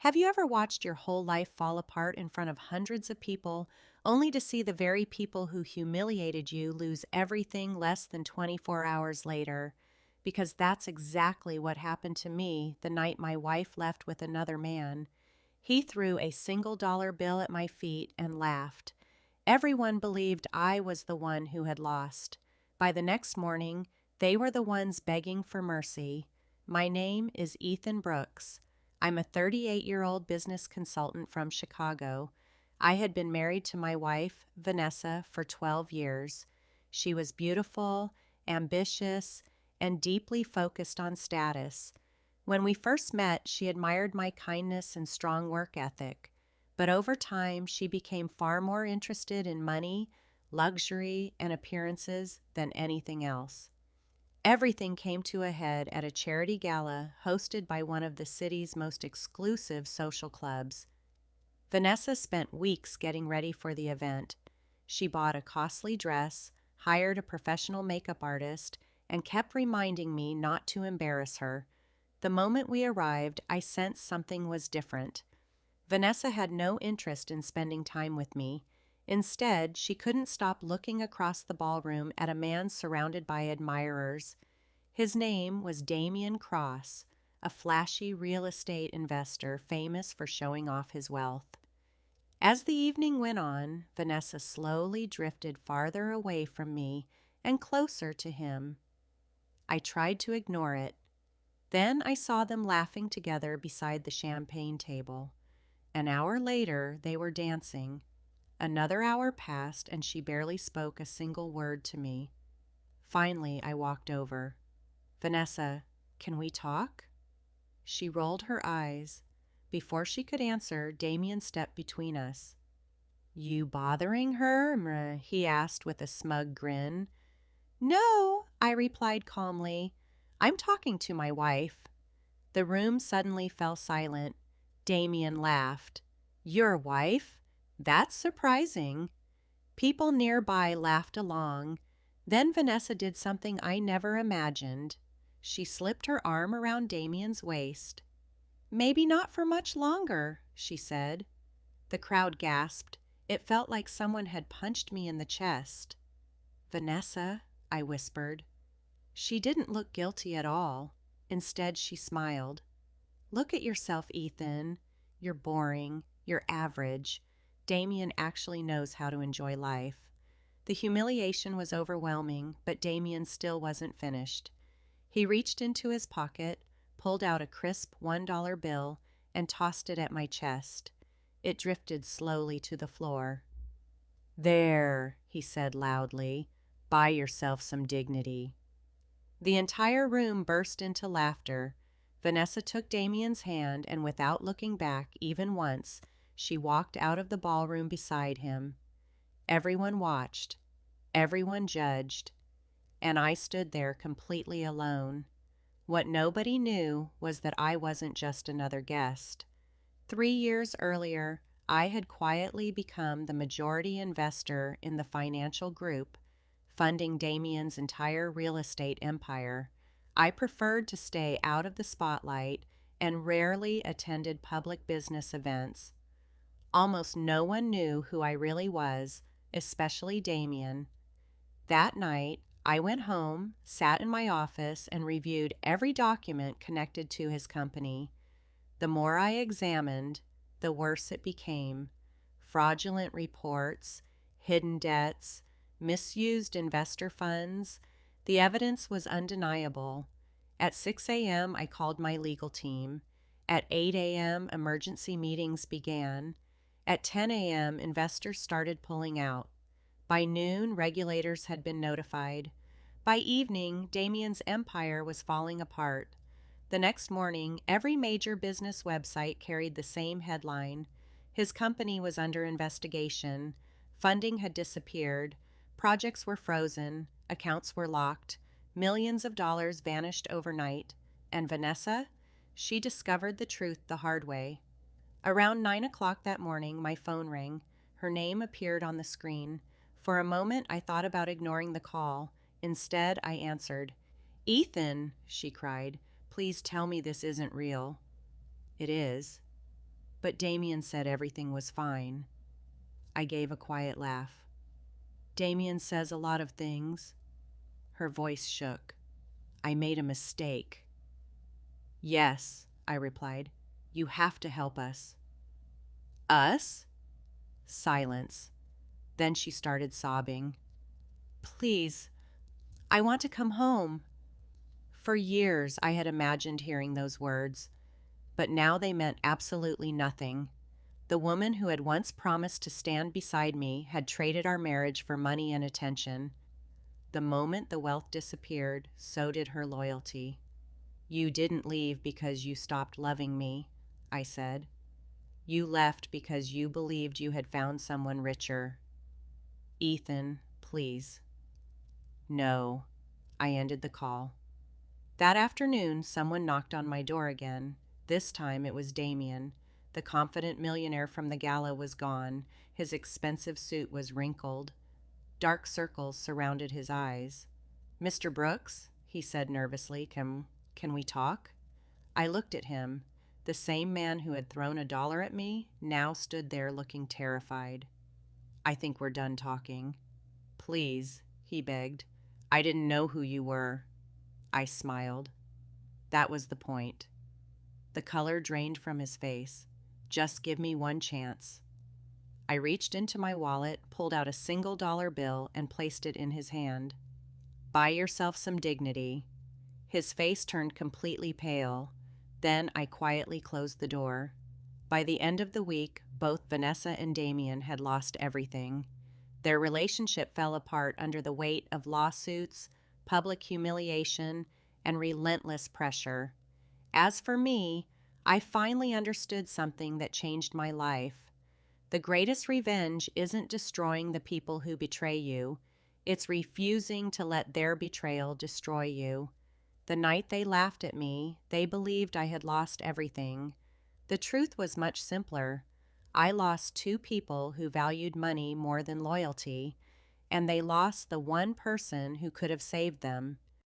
Have you ever watched your whole life fall apart in front of hundreds of people, only to see the very people who humiliated you lose everything less than 24 hours later? Because that's exactly what happened to me the night my wife left with another man. He threw a single-dollar bill at my feet and laughed. Everyone believed I was the one who had lost. By the next morning, they were the ones begging for mercy. My name is Ethan Brooks. I'm a 38-year-old business consultant from Chicago. I had been married to my wife, Vanessa, for 12 years. She was beautiful, ambitious, and deeply focused on status. When we first met, she admired my kindness and strong work ethic. But over time, she became far more interested in money, luxury, and appearances than anything else. Everything came to a head at a charity gala hosted by one of the city's most exclusive social clubs. Vanessa spent weeks getting ready for the event. She bought a costly dress, hired a professional makeup artist, and kept reminding me not to embarrass her. The moment we arrived, I sensed something was different. Vanessa had no interest in spending time with me. Instead, she couldn't stop looking across the ballroom at a man surrounded by admirers. His name was Damian Cross, a flashy real estate investor famous for showing off his wealth. As the evening went on, Vanessa slowly drifted farther away from me and closer to him. I tried to ignore it. Then I saw them laughing together beside the champagne table. An hour later, they were dancing. Another hour passed, and she barely spoke a single word to me. Finally, I walked over. "Vanessa, can we talk?" She rolled her eyes. Before she could answer, Damien stepped between us. "You bothering her?" he asked with a smug grin. "No," I replied calmly. "I'm talking to my wife." The room suddenly fell silent. Damien laughed. "Your wife? That's surprising." People nearby laughed along. Then Vanessa did something I never imagined. She slipped her arm around Damien's waist. "Maybe not for much longer," she said. The crowd gasped. It felt like someone had punched me in the chest. "Vanessa," I whispered. She didn't look guilty at all. Instead, she smiled. "Look at yourself, Ethan. You're boring. You're average. Damien actually knows how to enjoy life." The humiliation was overwhelming, but Damien still wasn't finished. He reached into his pocket, pulled out a crisp $1 bill, and tossed it at my chest. It drifted slowly to the floor. "There," he said loudly, "buy yourself some dignity." The entire room burst into laughter. Vanessa took Damien's hand, and without looking back even once, she walked out of the ballroom beside him. Everyone watched. Everyone judged. And I stood there completely alone. What nobody knew was that I wasn't just another guest. 3 years earlier, I had quietly become the majority investor in the financial group, funding Damien's entire real estate empire. I preferred to stay out of the spotlight and rarely attended public business events. Almost no one knew who I really was, especially Damien. That night, I went home, sat in my office, and reviewed every document connected to his company. The more I examined, the worse it became. Fraudulent reports, hidden debts, misused investor funds. The evidence was undeniable. At 6 a.m., I called my legal team. At 8 a.m., emergency meetings began. At 10 a.m., investors started pulling out. By noon, regulators had been notified. By evening, Damien's empire was falling apart. The next morning, every major business website carried the same headline. His company was under investigation. Funding had disappeared. Projects were frozen. Accounts were locked. Millions of dollars vanished overnight. And Vanessa? She discovered the truth the hard way. Around 9 o'clock that morning, my phone rang. Her name appeared on the screen. For a moment, I thought about ignoring the call. Instead, I answered. "Ethan," she cried, "please tell me this isn't real." "It is." But Damien said everything was fine. I gave a quiet laugh. Damien says a lot of things. Her voice shook. I made a mistake. Yes, I replied. You have to help us. Us? Silence. Then she started sobbing. Please, I want to come home. For years, I had imagined hearing those words, but now they meant absolutely nothing. The woman who had once promised to stand beside me had traded our marriage for money and attention. The moment the wealth disappeared, so did her loyalty. You didn't leave because you stopped loving me, I said. You left because you believed you had found someone richer. Ethan, please. No, I ended the call. That afternoon, someone knocked on my door again. This time it was Damien. The confident millionaire from the gala was gone. His expensive suit was wrinkled. Dark circles surrounded his eyes. Mr. Brooks, he said nervously, can we talk? I looked at him. The same man who had thrown $1 at me now stood there looking terrified. I think we're done talking. Please, he begged. I didn't know who you were. I smiled. That was the point. The color drained from his face. Just give me one chance. I reached into my wallet, pulled out a single dollar bill, and placed it in his hand. Buy yourself some dignity. His face turned completely pale. Then I quietly closed the door. By the end of the week, both Vanessa and Damien had lost everything. Their relationship fell apart under the weight of lawsuits, public humiliation, and relentless pressure. As for me, I finally understood something that changed my life. The greatest revenge isn't destroying the people who betray you. It's refusing to let their betrayal destroy you. The night they laughed at me, they believed I had lost everything. The truth was much simpler. I lost 2 people who valued money more than loyalty, and they lost the one person who could have saved them.